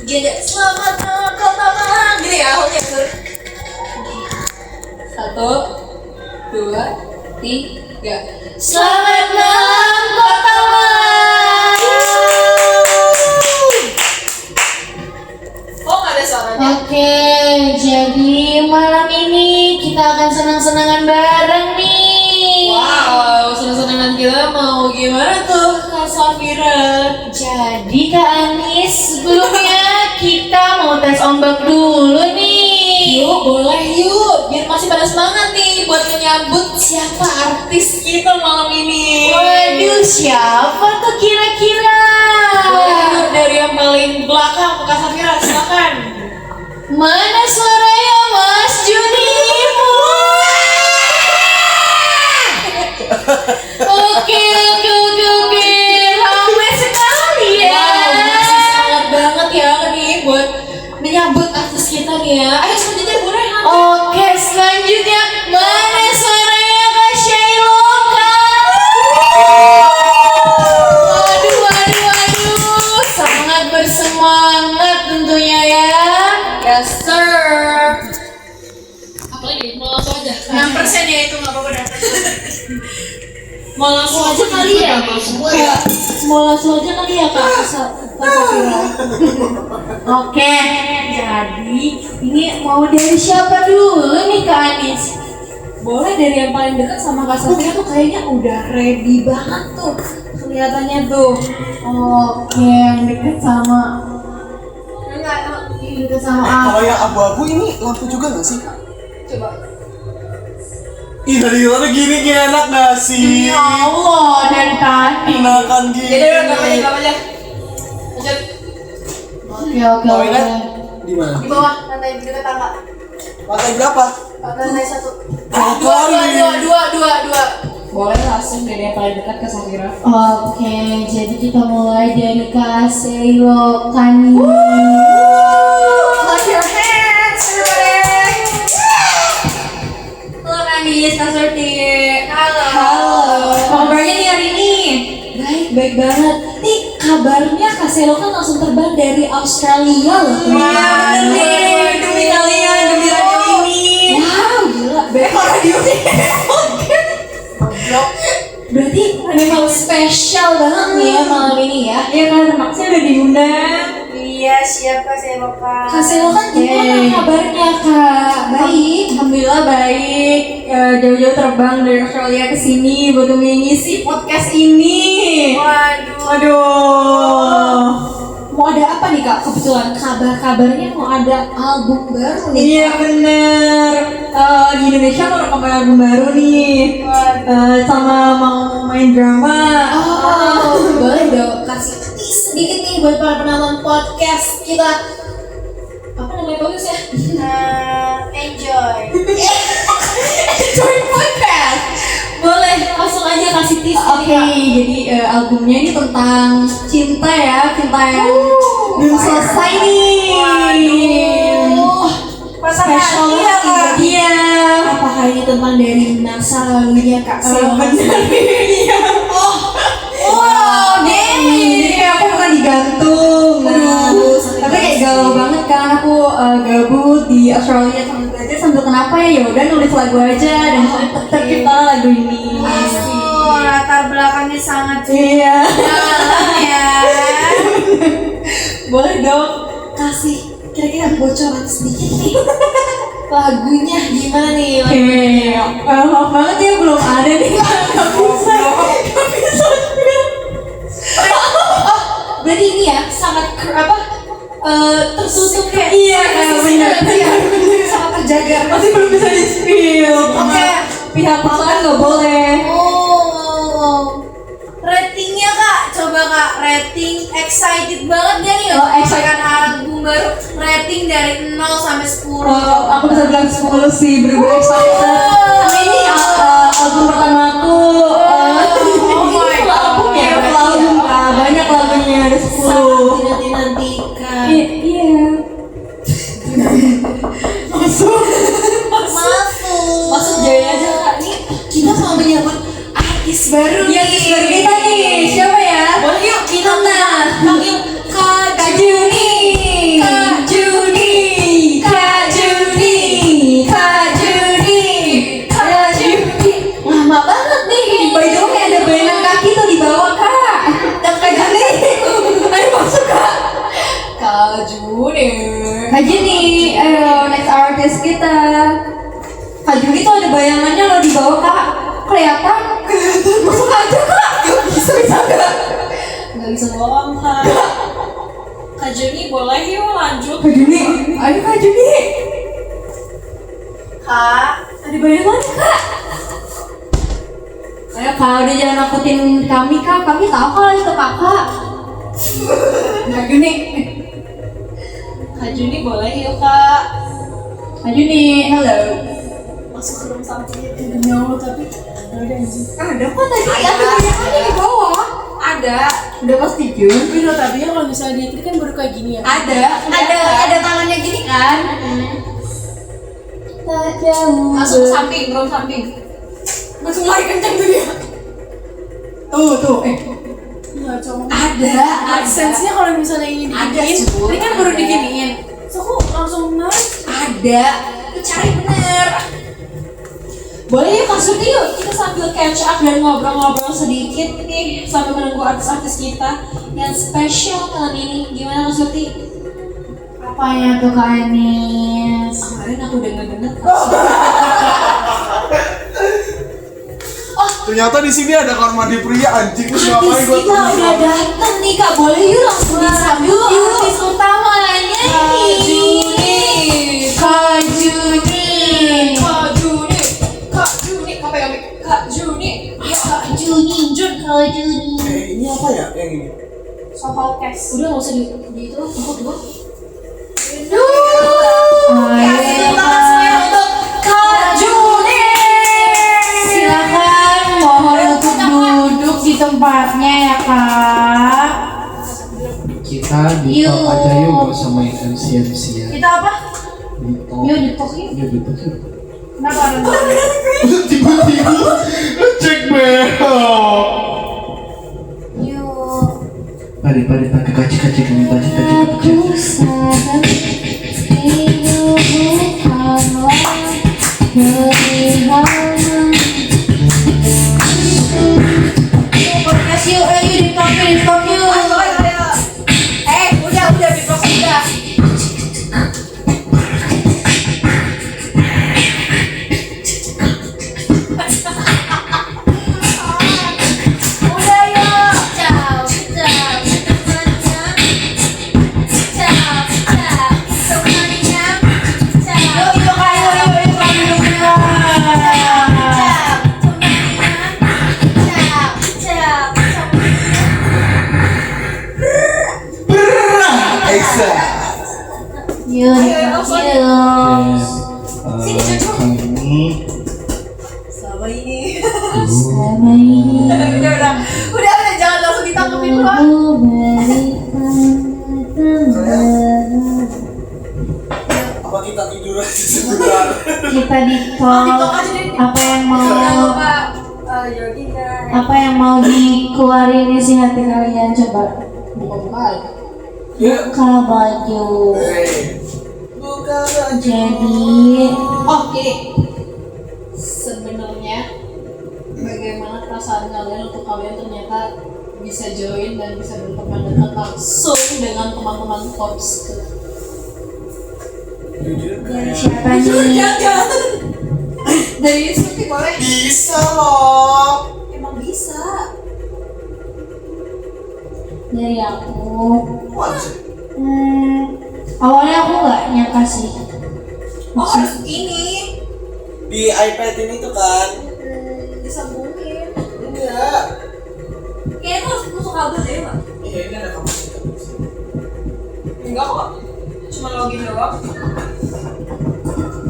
Gini, selamat malam kota Malang. Gini ya, oke. 1, 2, 3. Selamat malam kota Malang. Oh, nggak ada suaranya. Oke, jadi malam ini kita akan senang-senangan bareng nih. Wow, senang-senangan kita mau gimana tuh Kak Safira? Jadi Kak Anis, sebelumnya kita mau tes ombak dulu nih. Yuk, boleh yuk. Biar masih pada semangat nih buat menyambut siapa artis kita malam ini. Waduh, siapa tuh kira-kira? Boleh yuk, dari yang paling belakang Kak Safira, silakan. Mana suaranya Mas Juni? Oke, ramai sekali ya. Wow, masih semangat banget ya nih buat menyambut artis kita nih ya. Ayo selanjutnya Bu Rehan. Oke, selanjutnya mana suaranya Kak Shailoka? Waduh, sangat bersemangat tentunya ya. Yes sir. Apalagi mau langsung aja. 6% ya itu nggak apa-apa dah. Mau langsung aja kali ya. Mau langsung aja kali ya Kak Safira. Oke, jadi ini mau dari siapa dulu nih Kak Anis? Boleh dari yang paling dekat sama Kak Safira tuh kayaknya udah ready banget tuh kelihatannya tuh. Oke, yang deket sama Kalau yang abu-abu ini lampu juga nggak sih? Coba. Ih, dari luar gini kayak enak nggak sih? Ya Allah, dari tadi. Enakan gini. Jadi udah gak aja. Lanjut. Oke. Toilet di mana? Di bawah lantai dekat tangga. Lantai berapa? Lantai 1. Dua. Boleh langsung dari yang paling dekat ke Safira. Oke, jadi kita mulai dari Kak Shailoka nih. Clap your hands, everybody. Halo Anis, Kak Surti. Halo. Kabarnya nih hari ini? Baik banget. Nih kabarnya Kak Selo kan langsung terbang dari Australia loh. Wah, demi kalian, demi radio ini. Wow, gila. Radio ini. Berarti memang spesial banget nih ya malam ini ya. Iya kan, termaksa udah diundang. Iya, siapa saya Bapak? Kak Selo kan gimana kabarnya Kak? Baik. Alhamdulillah baik. Jauh-jauh terbang dari Australia ke sini buat mengisi podcast ini. Waduh. Mau ada apa nih Kak? Kebetulan kabarnya mau ada album baru nih. Iya bener. Di Indonesia mau rekaman album baru nih. Sama mau main drama. Boleh dong kasih tease sedikit nih buat para penonton podcast kita. Apa namanya bagus ya? Enjoy. Enjoy podcast. Boleh langsung aja kasih tease. Oke, jadi albumnya ini tentang cinta ya, cinta yang belum selesai nih. Spesial ya Kak. Iya. Apakah ini tentang dari masa lalunya Kak Selo? Iya. Wow, Jadi kayak aku pernah digantung. Tapi kayak galau banget kan, aku gabut di Australia sambil belajar sambil kenapa ya udah nulis lagu aja dan tercipta lagu ini. Oh, latar belakangnya sangat Iya. dalam ya. Boleh dong kasih kira-kira bocoran sedikit nih. Lagunya gimana nih? Maaf banget ya belum ada nih. Gak bisa. Berarti ini ya sangat tertutup ya. Iya, benar. Sangat terjaga. Masih belum bisa di spill. Oke. Pihak perusahaan nggak boleh. Oh. Ratingnya Kak, coba Kak, rating excited banget gak nih? Oh, excited. Kan album baru, rating dari 0 sampai 10. Aku bisa bilang 10 sih, bener-bener excited. Karena ini album pertama aku. Oh my God. Album ya, album banyak lagunya ada 10. Dinantikan. Iya. Masuk. Masuk jaya aja Kak. Nih kita mau menyambut artis baru Iya, nih. artis baru kita nih. Siapa ya? Boleh yuk kita panggil Kak Kak Juni. Aja nih, ayo next artist kita. Kak Juli tuh ada bayangannya loh di bawah kak. Kelihatan? Masuk aja kak. Bisa gak? Nggak bisa bohong Kak. Kak Juni boleh yuk lanjut. Kak Juli, ayo Kak Juli. Kak, Ada bayangannya kak. Ayo kak, udah jangan nakutin kami kak. Kami tahu kalau itu kakak. Kak Juni. Kak Juni boleh yuk Kak. Kak Juni, halo. Masuk ke room samping demi Allah tapi ada anjing. Ada kok tadi, ada bayangannya di bawah. Ada. Udah pasti Jun. Tapi notabene kalau misalnya dia kan baru kayak gini ya. Ada tangannya gini kan? Tak jauh. Masuk ke samping, room samping. Langsung lari kencang tuh dia. Tuh, Iya, cowok. ada. AdSense-nya kalau misalnya ini diginiin, Ada, ini kan baru ada. diginiin. So aku langsung naik. Ada. Lu cari bener. Boleh yuk Kak Surti yuk, kita sambil catch up dan ngobrol-ngobrol sedikit nih sambil menunggu artis-artis kita yang spesial kali ini. Gimana Kak Surti? Apanya tuh Kak Anis? Kemarin aku denger Kak Ternyata di sini ada kamar mandi pria anjing. Terus ngapain Artis gua kita udah datang nih Kak, boleh yuk langsung disambut yuk artis utamanya nih. Kak Juni. Apa ya? Kak Juni. Ayo Kak Juni. ini apa ya yang ini? Soal cash. Udah nggak usah di itu, ikut gua. Ayo untuk Kak Juni. silakan mohon untuk duduk di tempatnya ya Kak. Kita di talk aja yuk, gak usah main MC ya. Kita apa? Di talk. Yuk di talk yuk. Yuk di talk yuk. Kenapa ada? Tiba-tiba cek bel. Yuk. Pari pakai kaci kami kaci. Aku sadar hidup bukanlah pilihan. Podcast yuk, di talk yuk. Udah di talk udah. Udah yuk. Yuk Aisyah. Kali ini Sama ini. Selama ini Udah jangan langsung ditangkepin lu. aku berikan Apa kita tidur aja sebentar? kita di talk. Apa yang mau dikeluarin isi hati kalian, coba buka Ya. baju. Bukan aja. Jadi Oh gini, sebenarnya bagaimana perasaan kalian untuk kalian ternyata bisa join dan bisa berteman dekat langsung dengan teman-teman Tops? dari siapa nih? Dari Suti boleh? Bisa loh. Emang bisa. Dari aku. Wajib. Awalnya aku nggak nyangka sih. Oh harus ini Di iPad ini tuh kan? disambungin. Enggak. Kayaknya tuh harus masuk kabel deh Pak. Iya ini ada kamar mandi. Enggak kok, cuma login doang.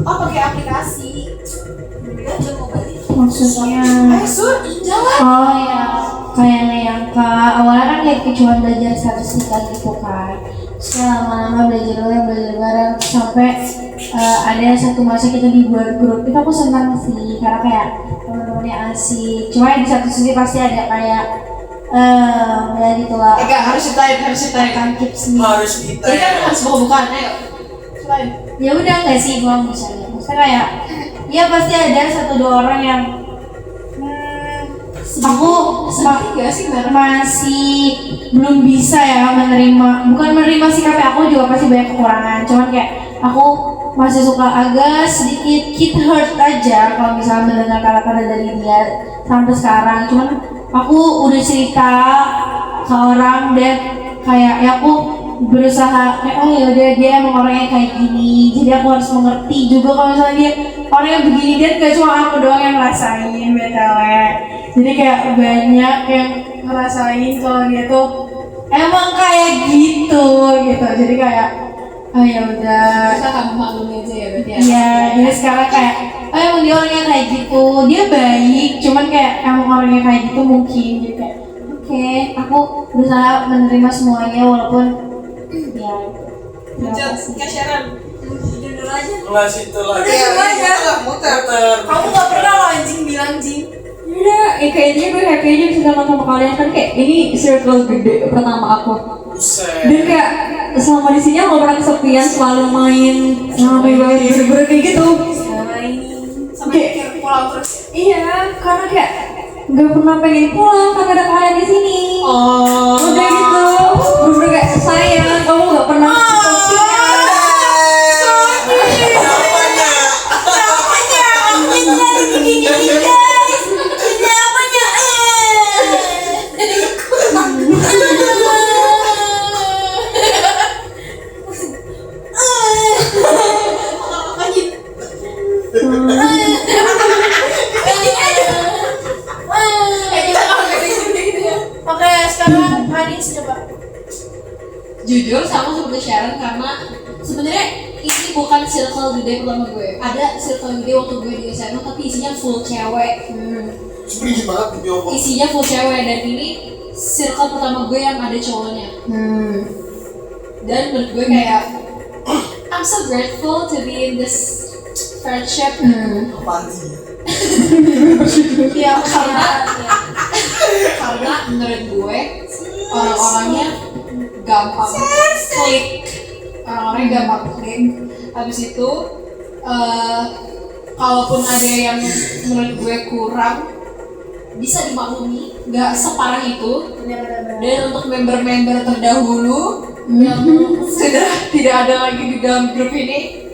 Oh pakai aplikasi. Udah aja mau balik. Maksudnya Sur, jalan. oh ya, kayak nyangka awalnya kan kayak cuma belajar statistika gitu kan. Terus lama-lama belajar bareng sampai ada satu masa kita dibuat grup. Itu aku senang sih karena kayak teman-temannya asik. Cuma di satu sisi pasti ada kayak ya gitulah. Enggak, harus ceritain. Kankip sendiri. Harus kita. Ini kan harus buka-bukaan, ayo. Ceritain. Ya udah nggak sih gua misalnya. Maksudnya kayak ya pasti ada satu dua orang yang Aku gak sih Mer? masih belum bisa ya bukan menerima sikap aku juga pasti banyak kekurangan, cuman kayak aku masih suka agak sedikit hit hurt aja kalau misalnya mendengar kata-kata dari dia sampai sekarang. Cuman aku udah cerita ke orang dan kayak ya aku berusaha kayak oh yaudah dia emang orangnya kayak gini, jadi aku harus mengerti juga kalau misalnya dia orangnya begini. Dia gak cuma aku doang yang ngerasain BTW, jadi kayak banyak yang ngerasain kalau dia tuh emang kayak gitu. Jadi kayak oh ya udah, Kita kamu maklumi aja ya berarti ya? iya. Jadi sekarang kayak oh emang dia orangnya kayak gitu, dia baik, cuman kayak emang orangnya kayak gitu mungkin. Jadi kayak oke, aku berusaha menerima semuanya walaupun ya. Kak Sharon. Jujur aja. Nggak situ lagi. Udah coba aja. Muter. Kamu gak pernah lo anjing bilang jing. Udah, kayaknya gue happy aja bisa nonton sama kalian kan kayak ini circle gede pertama aku. Buset. Dan kayak selama di sini aku gak pernah kesepian, selalu main banget bener-bener kayak gitu. Sampai mikir pulang terus. Iya, karena kayak gak pernah pengen pulang karena ada kalian di sini. Oh. Udah gitu, bener-bener kayak sayang, kamu gak pernah kesepian. Oke, sekarang Anis coba. Jujur sama seperti Sharon karena sebenarnya ini bukan circle gede pertama gue. Ada circle gede waktu gue di SMA tapi isinya full cewek. Sedikit banget di Bioko. Isinya full cewek dan ini circle pertama gue yang ada cowoknya. Dan menurut gue kayak I'm so grateful to be in this friendship. Apaan sih? Iya, Karena menurut gue orang-orangnya gampang klik. Orang-orangnya gampang klik. Habis itu kalaupun ada yang menurut gue kurang bisa dimaklumi, nggak separah itu. Dan untuk member-member terdahulu yang sudah tidak ada lagi di dalam grup ini,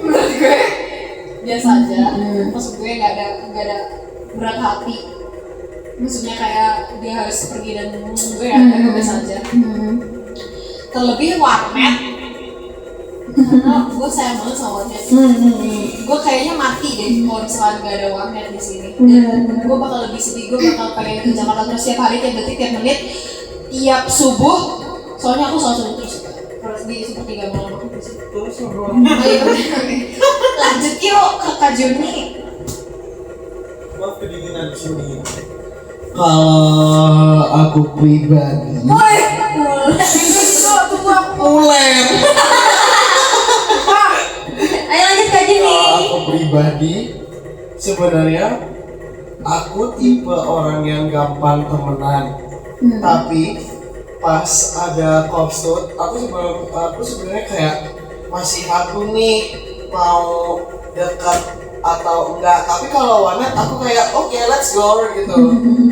menurut gue biasa aja. Maksud gue nggak ada berat hati. Maksudnya kayak dia harus pergi dan gue ya gue biasa aja. Terlebih warnet, karena gue sayang banget sama warnet. Gue kayaknya mati deh kalau misalnya nggak ada warnet di sini. Dan gue bakal lebih sedih, gue bakal pengen ke Jakarta terus tiap hari, tiap detik, tiap menit, tiap subuh. Soalnya aku selalu subuh terus di sepertiga malam aku di situ. Lanjut yuk ke Kak Juni. Maaf kedinginan di sini. Kalau aku pribadi, Ulen. Ayo lanjut Kak Juni. kalau aku pribadi sebenarnya aku tipe orang yang gampang temenan. Tapi pas ada kopsut, aku sebenarnya kayak masih ragu nih mau dekat atau enggak. Tapi kalau warnet aku kayak oke, let's go gitu.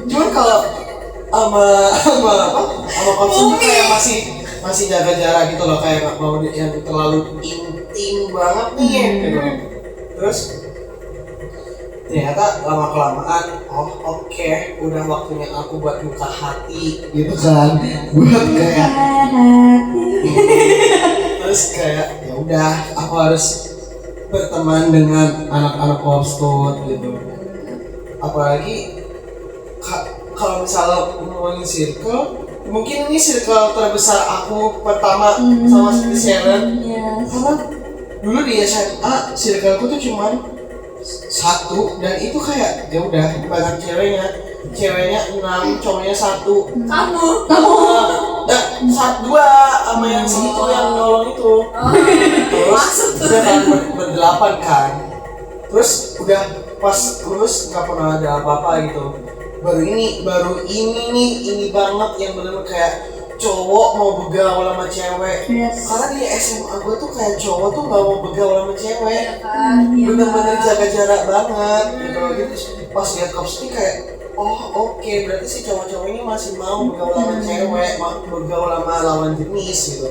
Cuman kalau sama kopsut kayak masih jaga jarak gitu loh, kayak nggak mau yang terlalu intim banget nih gitu. Terus ternyata lama kelamaan oke, udah waktunya aku buat buka hati gitu kan, buat kayak terus kayak ya udah aku harus berteman dengan anak-anak kopsut gitu. Apalagi kalau misalnya ngomongin circle, mungkin ini circle terbesar aku pertama sama si Sharon. Karena dulu di SMA circleku tuh cuman satu, dan itu kayak ya udah banyak ceweknya 6, cowoknya 1. Kamu. Dua sama yang segitu yang nolong itu. Terus udah kan berdelapan kan. Terus udah pas lulus nggak pernah ada apa-apa gitu. Baru ini nih banget yang bener-bener kayak cowok mau begaul sama cewek. Karena di SMA gue tuh kayak cowok tuh gak mau begaul sama cewek. Bener-bener jaga jarak banget gitu. Pas lihat kopsut kayak oh oke, berarti si cowok-cowok ini masih mau bergaul sama cewek, mau bergaul sama lawan jenis gitu.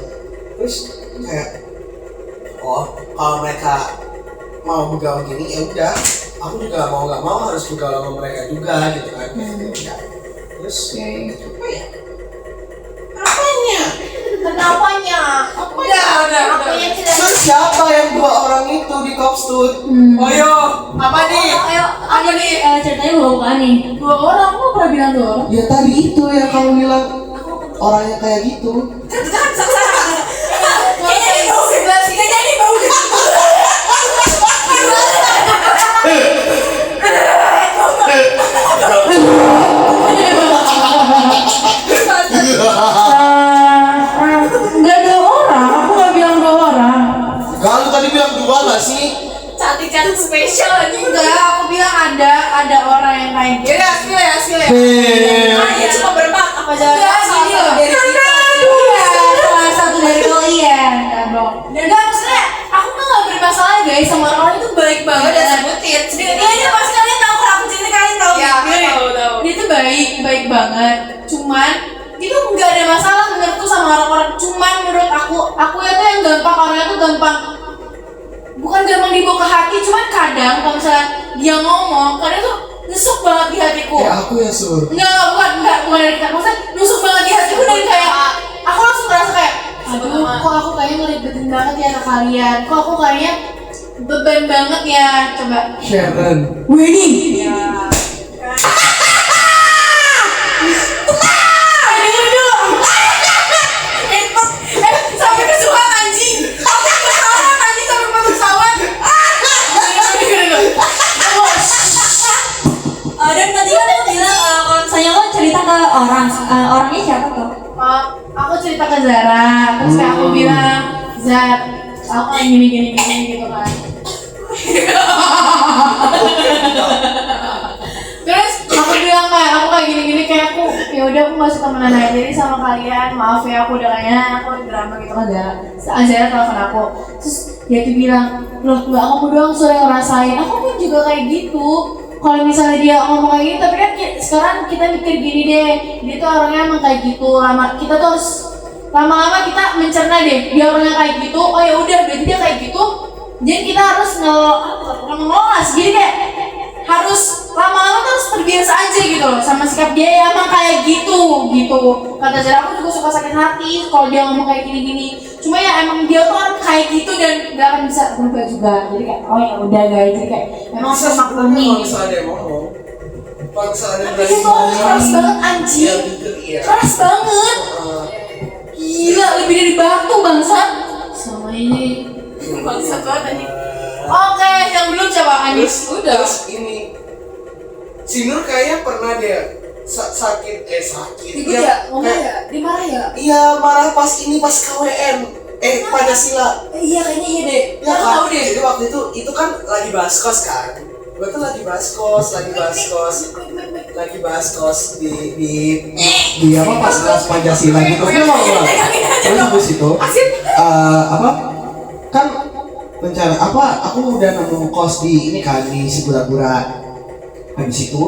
Terus kayak oh kalau mereka mau bergaul gini ya udah, aku juga mau nggak mau harus bergaul sama mereka juga gitu kan. Ya. Terus apa ya? Apanya? Kenapanya? Udah. Apanya tidak? Terus siapa yang dua orang itu di Kopstud? Ayo, apa nih? Ayo, ceritanya bukan nih. 2 orang, aku pernah bilang 2 orang. Ya tadi itu yang kamu bilang orangnya kayak gitu. Kayaknya di bau sebelah sini. Kayaknya di bau Nggak 2 orang, aku nggak bilang 2 orang. Gak, lu tadi bilang 2 gak sih? cantik-cantik spesial aja. Enggak, aku bilang ada orang yang kayak gitu. Ya, skill ya. Dia cuma berempat. Apa Enggak, gini loh. dari kita? Iya, salah satu dari kalian. Enggak, maksudnya aku tuh gak bermasalah guys sama orang itu baik banget dan sebutin. Dia pasti kalian tahu kalau aku cinta kalian tahu. Iya, tahu. Dia tuh baik banget. Cuman Itu nggak ada masalah menurutku sama orang-orang. Cuman menurut aku ya tuh yang gampang, orangnya tuh gampang. Bukan gampang dibawa ke hati, cuman kadang kalau misalnya dia ngomong, kadang tuh nusuk banget di hatiku. Ya aku ya Sur. Bukan dari kita. Maksudnya nusuk banget di hatiku dan kayak aku langsung ngerasa kayak, aduh, kok aku kayaknya ngeribetin banget ya ke kalian. Kok aku kayaknya beban banget ya. Coba. Sharon. Winnie. Ya. Sampai kesukaan anjing. Sampai pesawat anjing, sampai pesawat. Dan tadi kan aku bilang kalau misalnya lo cerita ke orang, orangnya siapa tuh? Aku cerita ke Zara, terus kayak aku bilang, Zar, aku kayak gini gitu kan. Terus aku bilang kayak gini kayak aku ya udah aku nggak suka temenan aja jadi sama kalian, maaf ya aku udah kayaknya aku drama gitu kan Zara telepon aku, terus dia tuh bilang loh nggak kamu doang Sur yang ngerasain, aku pun juga kayak gitu. Kalau misalnya dia ngomong kayak gini, tapi kan sekarang kita mikir gini deh, dia tuh orangnya emang kayak gitu, kita tuh harus lama-lama kita mencerna deh dia orangnya kayak gitu. Oh ya udah berarti dia kayak gitu, jadi kita harus ngelolas, jadi kayak harus lama-lama terus terbiasa aja gitu loh sama sikap dia ya emang kayak gitu. Kata Zara, aku juga suka sakit hati kalau dia ngomong kayak gini. Cuma ya emang dia tuh orang kayak gitu dan gak akan bisa berubah juga. Jadi kayak oh ya udah guys, jadi kayak memang harus maklumi. Kalau misalnya dia ngomong, kalau misalnya dia Tapi berani dia tuh orang keras banget anjing, ya gitu iya. keras banget. Gila, lebih dari batu bangsat. Sama ini bangsat banget anjing. Oke, yang belum siapa Anis? Udah. Terus ini si Nur kayaknya pernah dia sakit. Ikut ya, ngomong ya, dia marah ya? Iya marah pas KWN Pancasila. Iya kayaknya iya deh. Ya Aku kan, tahu deh. jadi waktu itu kan lagi bahas kos kan. Gue tuh lagi bahas kos di apa pas kelas Pancasila gitu. Terus habis itu kan rencana aku udah nemu kos di ini kan di Sigura-gura. Habis itu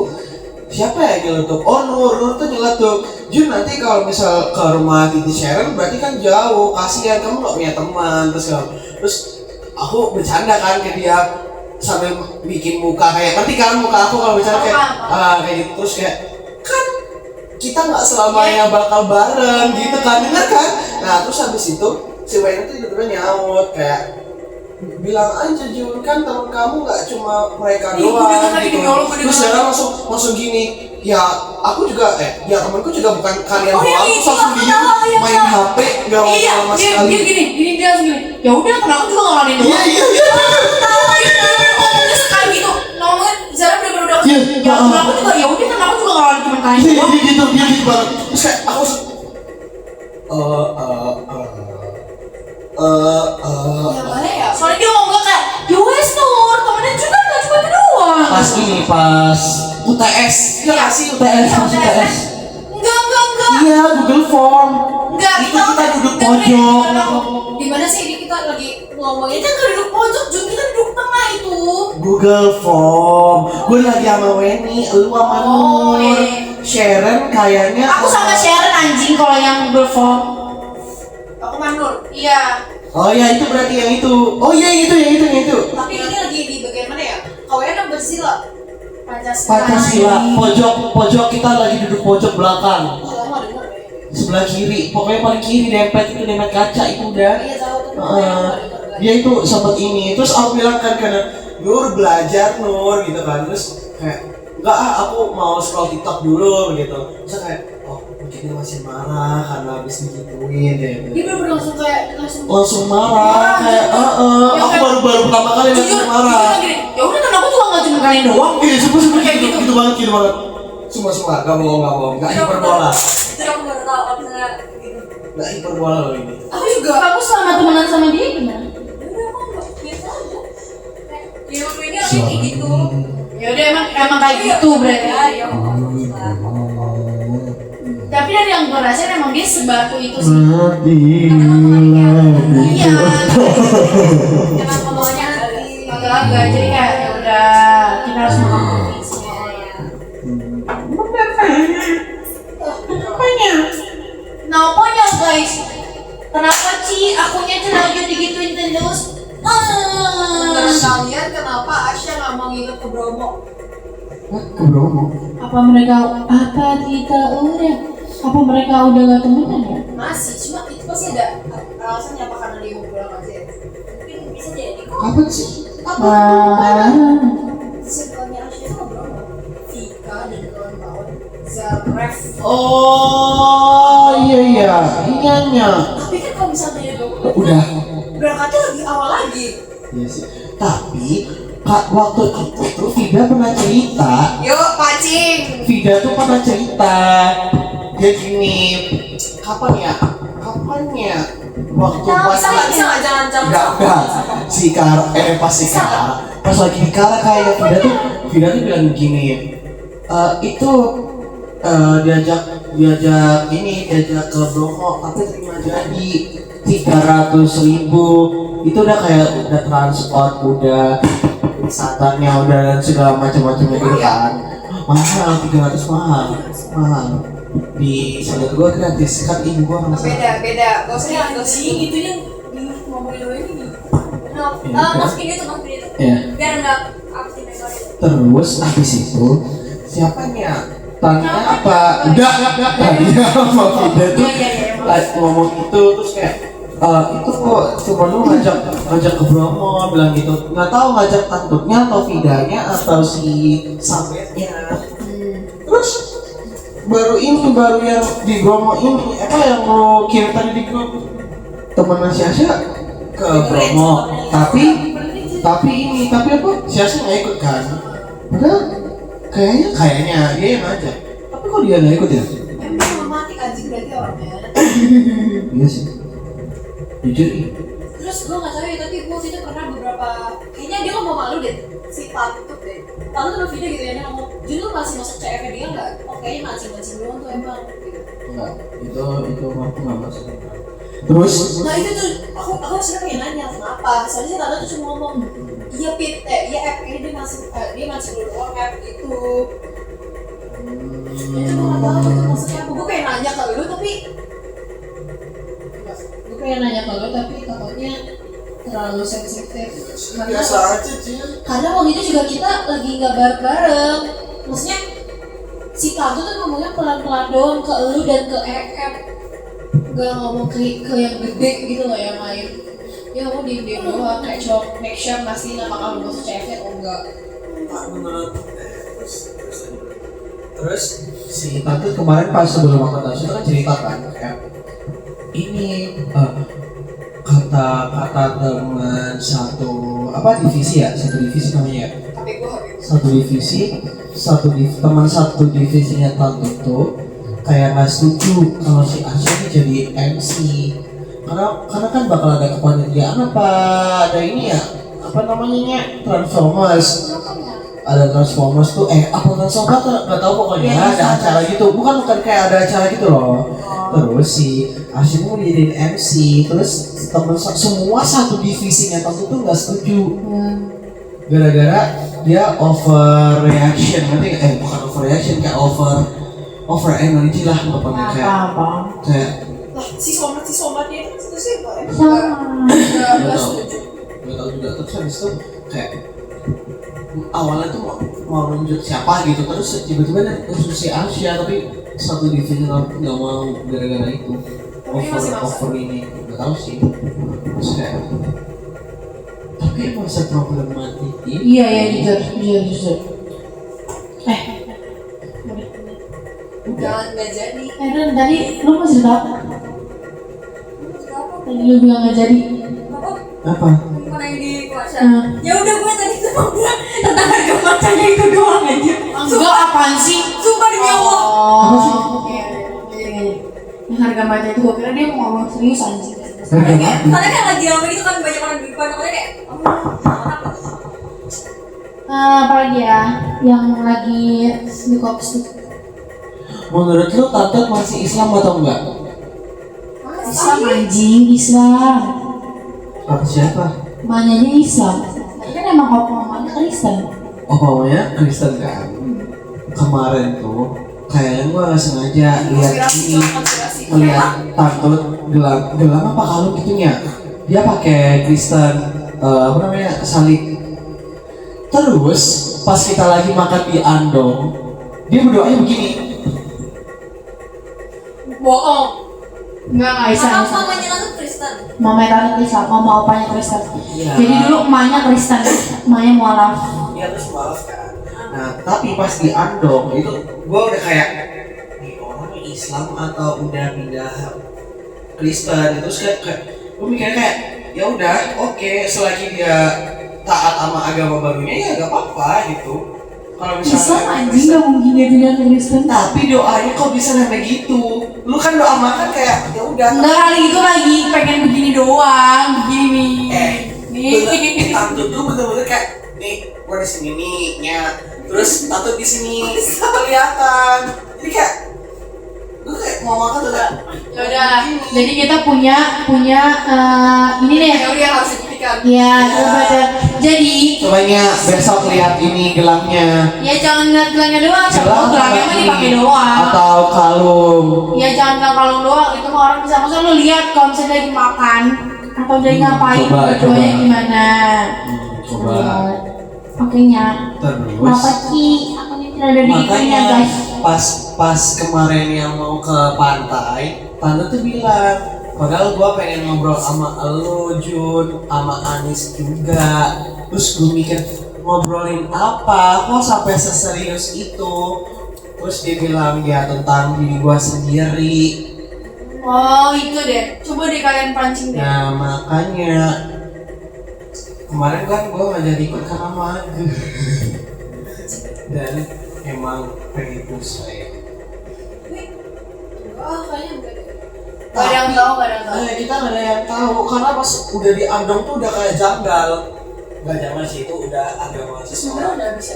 siapa ya nyeletuk? Oh Nur tuh nyeletuk. Jun nanti kalau misal ke rumah Titi Sharon berarti kan jauh, kasihan kamu gak punya teman. Terus aku bercanda kan ke dia sambil bikin muka kayak ngerti kan muka aku kalau bercanda kayak gitu. Terus kayak kan kita nggak selamanya bakal bareng gitu kan, bener kan? Nah terus habis itu si Wayne tuh tiba-tiba nyaut kayak bilang aja Jun, kan teman kamu nggak cuma mereka doang gitu. Terus Zara langsung gini, ya aku juga ya temanku juga bukan kalian doang. Terus langsung diem main HP nggak mau sama sekali. Dia langsung gini. Ya udah, karena aku juga ngelanin doang. Iya. Terus kayak gitu, ngomongin Zara bener-bener udah. Ya aku juga ya udah, karena aku juga ngelanin cuma kalian doang. Dia gitu banget. Terus kayak aku Ya mana ya? Soalnya dia ngomong kayak, ya wes Nur, temennya juga nggak cuma itu doang. pas UTS. Iya nggak sih UTS? Enggak. Iya Google Form. Enggak, Itu kita duduk pojok. Di mana sih ini kita lagi ngomongnya kan gak duduk pojok, Jun, kita duduk tengah itu. Google Form. Gue lagi sama Weni, lu sama Nur. Sharon kayaknya. Aku sama Sharon anjing kalau yang Google Form. Aku Manur. Iya. Oh ya itu berarti yang itu. Oh iya yang itu. Tapi ini lagi di bagian mana ya? Kawan yang bersila. Pancasila. Pojok kita lagi duduk pojok belakang. Lama denger ya. Sebelah kiri, pokoknya paling kiri dempet kaca itu udah. Iya tahu tuh. Dia itu sempat ini, terus aku bilang kan karena Nur belajar Nur gitu kan, terus kayak enggak aku mau scroll TikTok dulu gitu. Terus kayak mungkin dia masih marah karena habis digituin deh. Dia bener langsung kayak Langsung marah kayak aku baru pertama kali langsung marah. Ya udah kan aku juga nggak cuma kalian doang. Iya, sumpah kayak gitu banget. Sumpah, gak bohong, gak hiperbola. Itu aku baru tahu kalau misalnya gitu. Gak hiperbola loh ini. Aku juga. Kamu selama temenan sama dia gimana? Udah aku nggak biasa aja. Ya waktu ini aku kayak gitu. Ya udah emang kayak gitu berarti. Ya Allah. Tapi dari yang gue rasain emang dia sebatu itu sih. Iya. Jangan ngomongnya Agak-agak jadi kayak ya udah kita harus mengakuinya. Kenapa guys? Kenapa Ci? Akunya terlanjut digituin terus? Menurut kalian kenapa Asya nggak mau ngikut ke Bromo? Ke Bromo. Apa mereka udah gak temenan ya? Masih, cuma itu pasti ada alasannya apa karena dia mau pulang aja. Mungkin bisa jadi kok. Kapan sih? Circle-nya Asya itu ke Bromo. Vika dan kawan-kawan. Zaref. Oh iya, iniannya. Tapi kan kalau misalnya dia Bromo, Udah. berangkatnya lebih awal lagi. Iya sih. Tapi waktu itu tuh Vida pernah cerita. Yuk, pancing. Vida tuh pernah cerita. Dia gini. Kapan ya? Waktu Bisa nggak jangan. Enggak. Pas lagi di Kara kayak Vida tuh bilang gini. Itu diajak ke Bromo tapi terima jadi 300.000 itu udah kayak udah transport udah wisatanya udah dan segala macam-macamnya gitu kan mahal 300 mahal di sadar gua gratis kan ibu gua nggak Beda. Gak usah itu yang di ngomongin lo ini. Iya, Masukin itu. ya. Biar enggak absen memori. Terus habis itu siapanya tanya apa enggak tanya sama Vida tuh ngomong itu terus kayak itu kok cuma lu ngajak ke Bromo bilang gitu nggak tahu ngajak tantutnya atau Vidanya atau si Sabetnya terus baru yang di Bromo ini apa yang lo kirim tadi di grup teman si Asya ke Bromo tapi apa si Asya nggak ikut kan padahal kayaknya dia yang ngajak tapi kok dia nggak ikut ya emang mati anjing berarti orangnya. iya sih jujur Terus gue nggak tahu ya, tapi gue waktu itu pernah beberapa kayaknya dia ngomong malu deh si Tantut deh. Tantut tuh video gitu ya dia ngomong Jun lu masih masuk CF dia nggak? Oh kayaknya mancing doang tuh emang gitu. enggak itu aku nggak masuk terus Nah itu tuh aku sebenarnya pengen nanya kenapa? Soalnya si Tantut tuh cuma ngomong iya Pit, iya F kayaknya dia masih dulu doang F gitu. Itu gue nggak tahu itu maksudnya apa. Gue pengen nanya ke lu tapi takutnya terlalu sensitif biasa aja sih karena waktu itu juga kita lagi nggak bareng maksudnya si Tantut tuh ngomongnya pelan-pelan doang ke lu dan ke EF nggak ngomong ke yang gede gitu loh yang lain dia ngomong diem doang kayak cuma make sure mastiin apakah lu masuk CF atau enggak menurut terus si Tantut kemarin pas sebelum aku tasya itu kan cerita kan kayak ini kata teman satu divisi namanya ya teman satu divisinya Tantut tuh kayak nggak setuju kalau si Asya ini jadi MC karena kan bakal ada kepanitiaan apa ada ini ya apa namanya Transformers. Ada Transformers tuh apa Transformers nggak tahu pokoknya ada acara gitu, bukan kayak ada acara gitu loh. Terus si Arsy mau dijadiin MC, terus temen semua satu divisinya tentu tuh nggak setuju gara-gara dia overreaction, nanti bukan overreaction, kayak over energy lah pokoknya kayak Lah, si somatnya itu sih nggak nggak tahu juga. Terus habis itu kayak awalnya tuh mau nunjuk siapa gitu, terus tiba-tiba ada si Arsya, tapi satu divisi nggak mau gara-gara itu over ini nggak tahu sih. Terus kayak tapi masa problematik ini Iya jujur. jangan nggak jadi. Ren, tadi lu mau cerita apa? Tadi lu bilang nggak jadi. apa? Gimana yang di kelas? Nah. Ya udah gue tadi tuh mau bilang tentang harga macanya itu doang aja. Enggak, apaan sih? Sumpah demi Allah. Oh, oke. Yang harga baca itu gue kira dia mau ngomong serius anjing. Karena kan lagi rame gitu kan, banyak orang di depan, makanya kayak Apa lagi ya yang lagi di kops tuh? Menurut lu Tante masih Islam atau enggak? Islam anjing, Islam. Kata siapa? Manyanya Islam. Tapi kan emang mamanya Kristen. Mamanya Kristen kan? Kemarin tuh kayaknya gua nggak sengaja lihat ini, melihat Tante gelang apa kalung gitunya. Dia pakai Kristen apa namanya salib. Terus pas kita lagi makan di Andong, dia berdoanya begini. Bohong. Enggak Islam. mamanya kan Kristen. Mamanya tante Islam, mama opanya Kristen. Iya. Jadi dulu emaknya Kristen, emaknya mualaf. Iya terus maaf kan. Nah tapi pas di Andong itu gua udah kayak ini orang Islam atau udah pindah Kristen. Terus kayak gua mikirnya kayak ya udah oke, selagi dia taat sama agama barunya ya gak apa-apa gitu. Kalau Islam misalnya anjing gak mungkin dia pindah ke Kristen. tapi doanya kok bisa sampai gitu. Lu kan doa makan kayak ya udah. Enggak, kali itu lagi pengen begini doang, begini nih. Tante tuh bener-bener kayak nih gua di sini nih terus tante di sini kelihatan. Jadi kayak gue kayak mau makan tuh kayak Ya udah. Jadi kita punya ini deh. Ya udah harus dibuktikan. Ya, coba deh. Jadi cobanya besok lihat ini gelangnya. ya jangan lihat gelangnya doang, Gelang gelangnya mah dipakai doang. atau kalung. Ya jangan bilang kalung doang, itu mah orang bisa maksudnya lu lihat kalau misalnya lagi makan atau lagi ngapain, coba. berdoanya gimana. Coba Pakainya. terus Kenapa sih? Aku ini tidak ada di itunya makanya guys. pas kemarin yang mau ke pantai, tante tuh bilang padahal gua pengen ngobrol sama elu Jun, sama Anis juga. Terus gue mikir ngobrolin apa, kok sampai seserius itu. Terus dia bilang ya tentang diri gua sendiri. Oh itu deh. Coba deh kalian pancing deh. Nah makanya kemarin kan gua nggak jadi ikut karena mager. Dan emang pengen saya. Kayaknya enggak deh. Gak ada yang tahu. Kita nggak ada yang tahu karena pas udah di Andong tuh udah kayak janggal. Nggak janggal sih, itu udah agama Sebenarnya seseorang. udah bisa.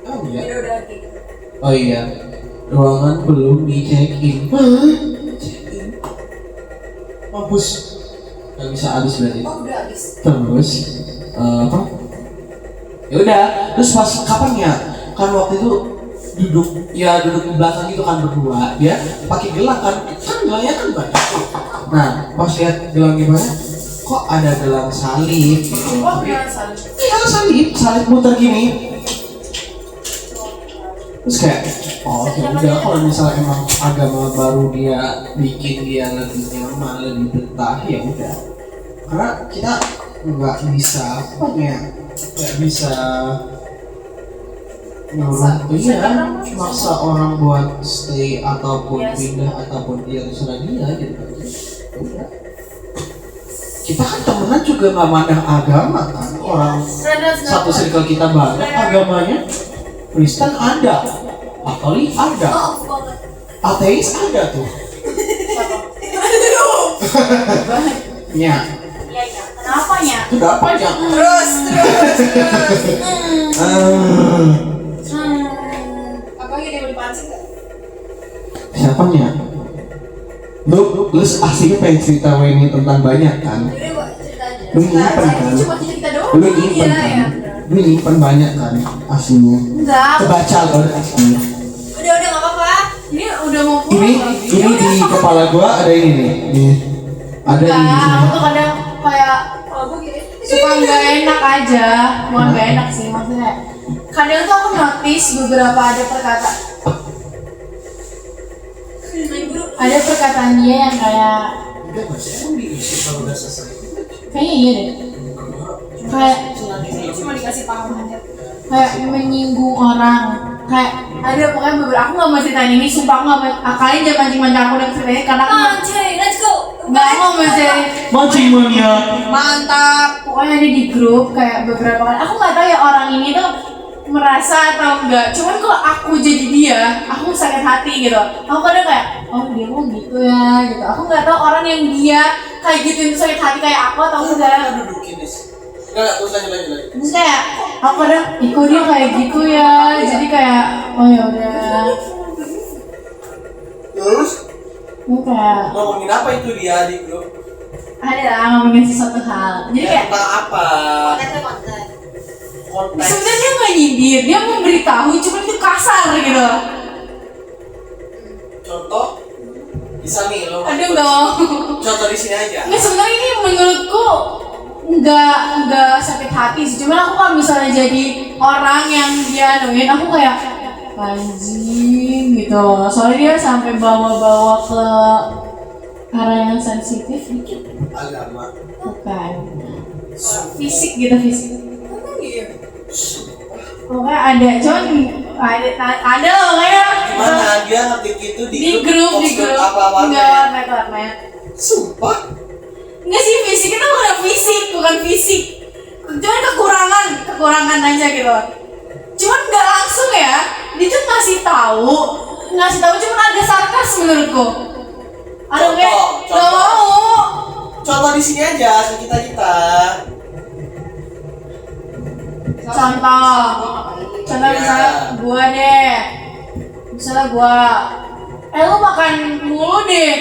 Oh iya. Ini udah gitu. Oh iya. Ruangan belum di check in. Check-in. Mampus. Nggak bisa habis berarti. Oh udah habis. Terus apa? Ya udah. Terus pas kapan ya? Kan waktu itu duduk di belakang gitu kan berdua. Dia pakai gelang kan gelangnya kan banyak. Nah pas lihat gelangnya banyak, kok ada gelang salib gitu. Oh beneran salah. Iya salib muter gini. Terus kayak oh ya udah kalau misalnya emang agama baru dia bikin dia lebih nyaman, lebih betah ya udah. Karena kita nggak bisa nggak bisa nyuruh maksa orang buat stay ataupun pindah ataupun dia terserah dia gitu kan. Udah. Kita kan temenan juga nggak mandang agama kan, orang satu circle kita banyak agamanya. Kristen ada, Katolik ada, ateis ada tuh. Ya. Apanya? Udah apa aja? Terus. Apa lagi dia mau dipancing nggak? Siapanya? Lu aslinya pengen cerita ini tentang banyak kan? Jadi Mbak cerita aja. Lu nyimpen kan? Cuma kita doang. Lu nyimpen Iya, kan? ya. Lu nyimpen banyak kan? Aslinya. Enggak. Kebaca loh aslinya. Udah nggak apa-apa. Ini udah mau pulang Ini lagi. di kepala gua ada ini nih. Nih. Ada Enggak, ini. aku tuh kadang kayak Kalau gue gini. suka nggak enak aja. Bukan nggak enak sih, maksudnya kadang tuh aku notice beberapa ada perkataan dia yang kayak Udah masih emang diisi kalau udah selesai. kayaknya iya deh, kayak Cuma dikasih paham aja. kayak menyinggung orang, kayak ada pokoknya beberapa, aku nggak mau ceritain ini, sumpah aku nggak mau, kalian jangan mancing-mancing aku dengan ceritanya karena aku Mancing, let's go. nggak mau ceritain. Mancing mania. Mantap. Pokoknya ada di grup kayak beberapa kali, aku nggak tahu ya orang ini tuh merasa atau enggak, cuman kalau aku jadi dia, aku sakit hati gitu. Aku kadang kayak, oh dia kok gitu ya gitu. Aku nggak tahu orang yang dia kayak gitu itu sakit hati kayak aku atau enggak. Dudukin nih. Enggak, terus lanjut. Terus kayak aku kadang, ih kok dia kayak gitu ya. Jadi kayak, oh ya udah. Terus Aku kayak ngomongin apa itu dia di grup? ada lah ngomongin sesuatu hal. Jadi kayak Tentang apa? Konten. Konteks. sebenarnya dia nggak nyindir, dia memberitahu, cuman itu kasar gitu. Contoh bisa nih lo. Aduh dong. Contoh di sini aja. Nggak, sebenarnya ini menurutku nggak sakit hati sih. Cuman aku kalau misalnya jadi orang yang dia anuin, aku kayak anjing gitu. Soalnya dia sampai bawa-bawa ke arah yang sensitif dikit. Agama. Bukan. Fisik gitu, fisik. Pokoknya ada, cuman ada loh kayak Gimana dia ngetik itu di grup apa enggak warnanya? warnet. Sumpah. Enggak sih, fisik itu bukan fisik. Cuman kekurangan aja gitu. Cuman nggak langsung ya. Dia tuh ngasih tahu cuman agak sarkas menurutku. Ada kayak Contoh. nggak mau. Contoh di sini aja ke kita. Contoh Iya. misalnya gua deh. Misalnya gua, lu makan mulu deh.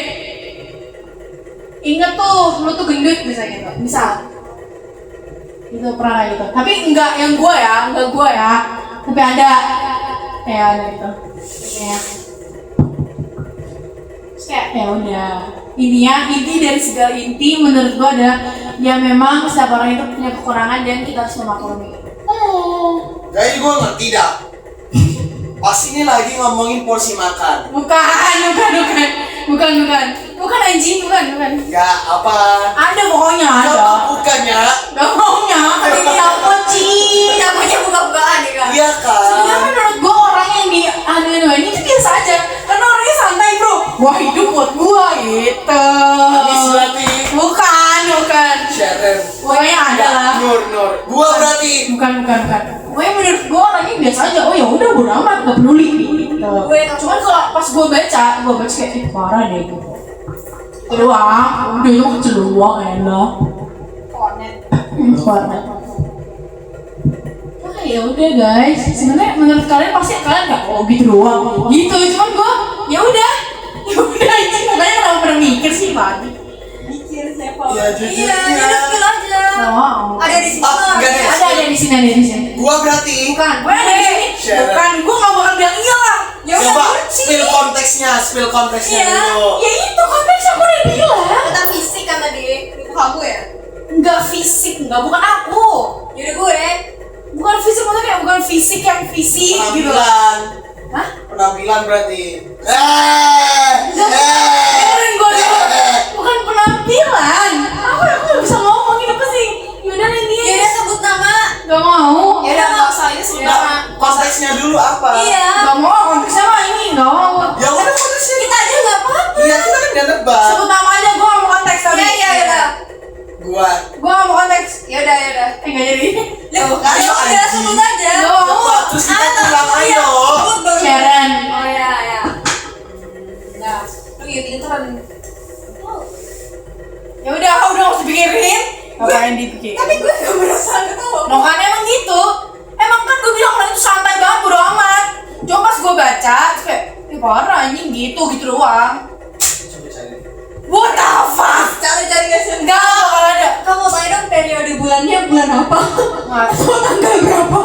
Ingat tuh, lu tuh gendut misalnya gitu. Misal. Itu pernah kayak gitu. Tapi enggak yang gua ya, Tapi ada kayak ada gitu. Kayak terus kayak ya udah. Inti dari segala inti menurut gua adalah ya memang setiap orang itu punya kekurangan dan kita harus memaklumi. Jadi gue ngerti dah. Pas ini lagi ngomongin porsi makan. Bukan anjing, bukan. Ya apa? Ada pokoknya ada. Coba bukannya? Gak maunya, kan ini apa sih? Namanya buka-bukaan ya kan? Iya Sebenarnya kan? menurut gua orang yang di ini itu biasa aja, karena orangnya santai bro. Wah hidup buat gua gitu. Habis berarti Bukan. Sharon. Pokoknya ada lah. Nur. Gua berarti. Bukan. Pokoknya menurut gua orangnya biasa aja. Oh ya udah bodo amat, gak peduli. Gitu. Cuman kalau pas gua baca kayak parah deh gitu. Itu doang, udah lu kecil doang enak. Warnet. Nah ya udah guys, sebenarnya menurut kalian pasti kalian nggak gitu doang, gitu. Cuman gua ya udah anjing, makanya kenapa pernah mikir sih Pak? Mikir siapa? Iya jujur. Iya, jadi spill aja. Nggak mau. Ada di sini. Enggak deh. Ada di sini. Gua berarti. Bukan, gue ada di sini. Sharon. Bukan, gue nggak bakal bilang iya lah. Ya udah Coba kunci. spill konteksnya Iya. dulu. Ya itu konteks aku udah bilang. Tentang fisik kan tadi. Ibu kamu ya? Enggak fisik, bukan aku. Yaudah gue. Bukan fisik, maksudnya kayak bukan fisik yang fisik gitu. Hah? Penampilan berarti. Dengerin gue dulu. Bukan penampilan. Aku nggak bisa ngomongin apa sih? Yaudah nanti. Yaudah sebut nama. Gak mau. Yaudah nggak usah ini sebut Nah, nama. konteksnya dulu apa? Iya. Gak mau, konteksnya mah ini gak mau. Ya udah konteksnya. Kita aja nggak apa-apa. Iya kita kan udah nebak. Sebut nama aja, gue gak mau konteks tadi. Iya, yaudah. Gua. Gue gak mau konteks. Yaudah. Gak jadi. Ayo, Ayo, udah anjing. sebut aja. Gak mau. Cepat, terus kita pulang ayo. Sebut baru. Sharon. Oh ya. Nah, lu inget-inget kan. Ya udah gak usah pikirin. apa yang dipikir? Tapi gue gak merasa ketawa. No kan emang gitu. Emang kan gue bilang orang itu santai banget, bodo amat. Cuma pas gue baca, terus kayak, parah anjing gitu doang. Coba cari. What the fuck? Cari-cari guys. Enggak bakal ada. Kamu tanya dong periode bulannya bulan apa? Atau tanggal berapa?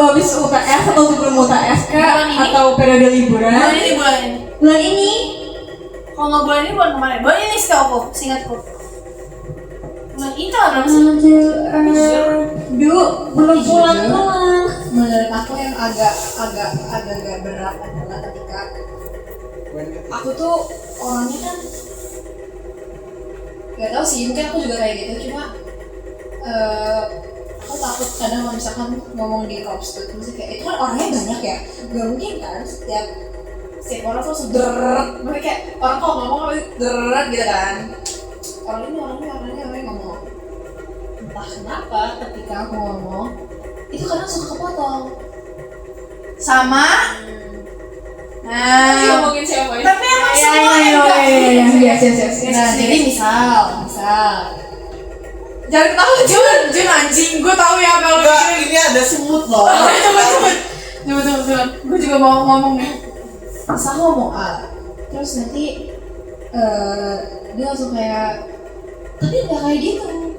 Abis UTS atau sebelum UTS kah? Bulan ini? Atau periode liburan? Bulan ini. Bulan ini? Kalau nggak bulan ini, bulan kemarin. Bulan ini setahu aku, seingatku. Bulan ini tanggal berapa sih? Belum pulang. Menurut aku yang agak berat adalah ketika aku tuh orangnya kan gak tau sih, mungkin aku juga kayak gitu, cuma aku takut kadang kalau misalkan ngomong di Kopstud, maksudnya kayak itu kan orangnya banyak ya, gak mungkin kan setiap orang tuh sederet, maksudnya kayak orang kalau ngomong pasti deret gitu kan, orang ini ngomong, entah kenapa ketika aku ngomong itu kadang suka kepotong. Sama. Tapi ngomongin siapa ya? Tapi emang semua Nah, jadi misal jangan ketawa Jun anjing, gue tahu ya apa yang lo Enggak, pikirin. ini ada semut loh. Coba. Gue juga mau ngomong nih. misal ngomong A, terus nanti dia langsung kayak tapi nggak kayak gitu.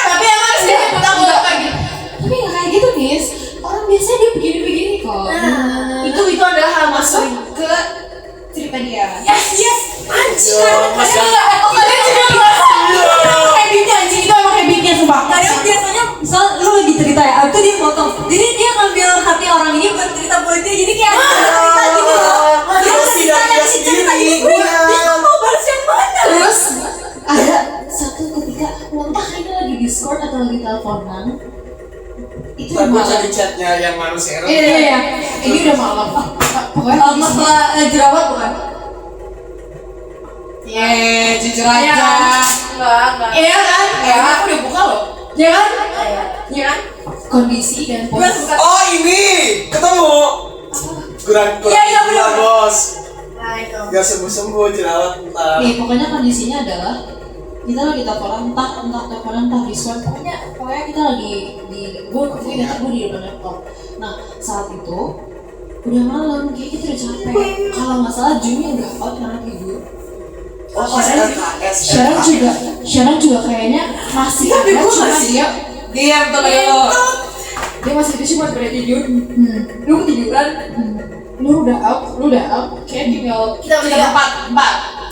Tapi emang sih Tapi nggak kayak gitu Nis. Orang biasanya dia begini kok. Itu adalah hal masuk ke cerita dia. Yes. Anjing. Mas, Habitnya anjing itu emang habitnya sumpah. Kadang biasanya misal lu lagi cerita ya, abis itu dia potong. Jadi dia ngambil hati orang ini buat cerita buat dia. Jadi kayak cerita gitu loh. Dia Terus cerita tidak yang sendiri. cerita jadi gue dia mau balas yang mana? Terus ada satu ketika entah ini lagi Discord atau lagi teleponan. Itu Ntar udah gue malam. cari chatnya yang manusia. Iya. Ini udah malam. Pokoknya Masalah jerawat bukan? jujur aja. Enggak. Iya kan? Aku udah buka loh. Ya kan? Iya kan? Kondisi dan posisi. Oh ini ketemu. Kurang Iya, bener. gula, bos. Nah itu. Gak sembuh jerawat ntar. Nih, pokoknya kondisinya adalah kita lagi teleponan, entah teleponan, entah Discord, pokoknya kita lagi gue di depan laptop. Nah, saat itu udah malam, kayak kita udah capek. Kalau nggak salah Juni udah out karena tidur. Oh, SKS. Sharon juga kayaknya masih ada, cuma dia dia masih itu cuma pada tidur. Lu ketiduran, lu udah out, kayak tinggal Kita empat.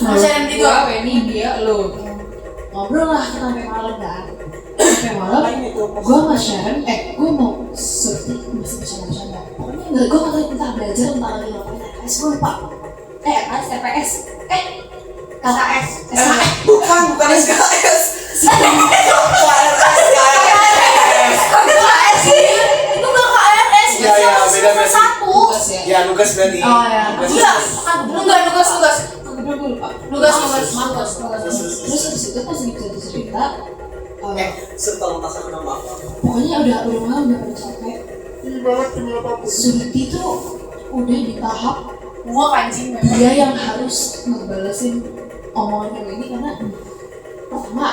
Masih ada yang tidur. Gua, Weni, dia, lu ngobrol lah kita sampai malam kan. Sampai malam, gue sama Sharon, gue mau surti masih bercanda-bercanda. Pokoknya gue nggak tahu entah belajar entah lagi ngapain TPS, gue lupa. TPS, KKS, SKS. Bukan SKS. KKS sih. Itu enggak KRS. Iya, beda. Satu. Tugas ya. Ya nugas berarti. Oh ya. Enggak, nugas. Nugas. Terus habis itu pas lagi cerita, Setelah masa udah maaf. pokoknya udah malam udah pada capek. Surti tuh udah di tahap Gua kancing. dia yang harus ngebalesin omongan gue ini karena pertama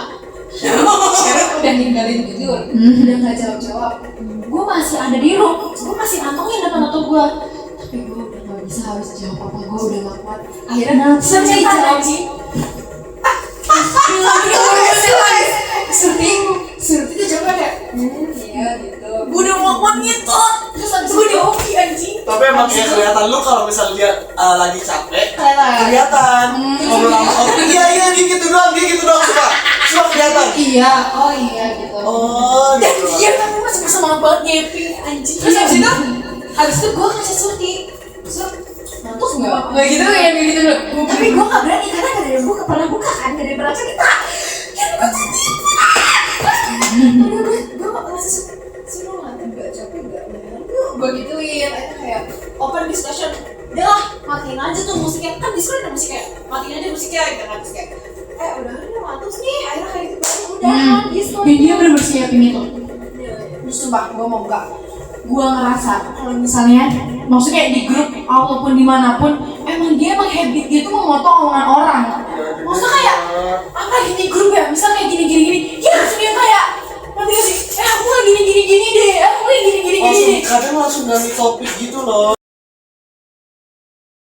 Sharon udah ninggalin tidur, udah nggak jawab. Gue masih ada di room, gue masih nantongin depan laptop gue, tapi gue udah nggak bisa harus jawab apa, gue udah nggak kuat. Akhirnya Surti jawab. Surti tuh jawab kayak iya gitu. Gua udah ngomong gitu. Terus abis Gua itu di oke anjing. Tapi emang kayak kelihatan lu kalau misalnya dia lagi capek. kelihatan. Kelihatan. Ngobrol sama orang. Iya dia gitu doang coba kelihatan. Iya, oh iya gitu. Oh gitu. Iya tapi masih bersama banget nyepi anjing. Terus abis itu gue kasih Surti, ngantuk nggak? Nggak gitu ya, kayak gitu loh. Tapi gue nggak berani karena nggak ada yang pernah buka kan, nggak ada yang pernah cerita. Kan gue cerita. Gue nggak pernah sih lo nggak capek nggak? Gue gituin, akhirnya kayak open discussion. Udah lah, matiin aja tuh musiknya. Kan Discord ada musiknya, matiin aja musiknya gitu kan. Terus kayak, udah ngantuk nih. Akhirnya kayak gitu, udah Discord. Dan dia bener-bener siapin itu. Terus sumpah gue mau buka. Gue ngerasa kalau misalnya maksudnya di grup ataupun dimanapun emang habit dia tuh memotong omongan orang. Maksudnya kayak apa gini grup ya, misalnya kayak gini, ya langsung dia kayak nanti sih, aku nggak gini deh, aku nggak gini deh. Kadang langsung ganti topik gitu loh.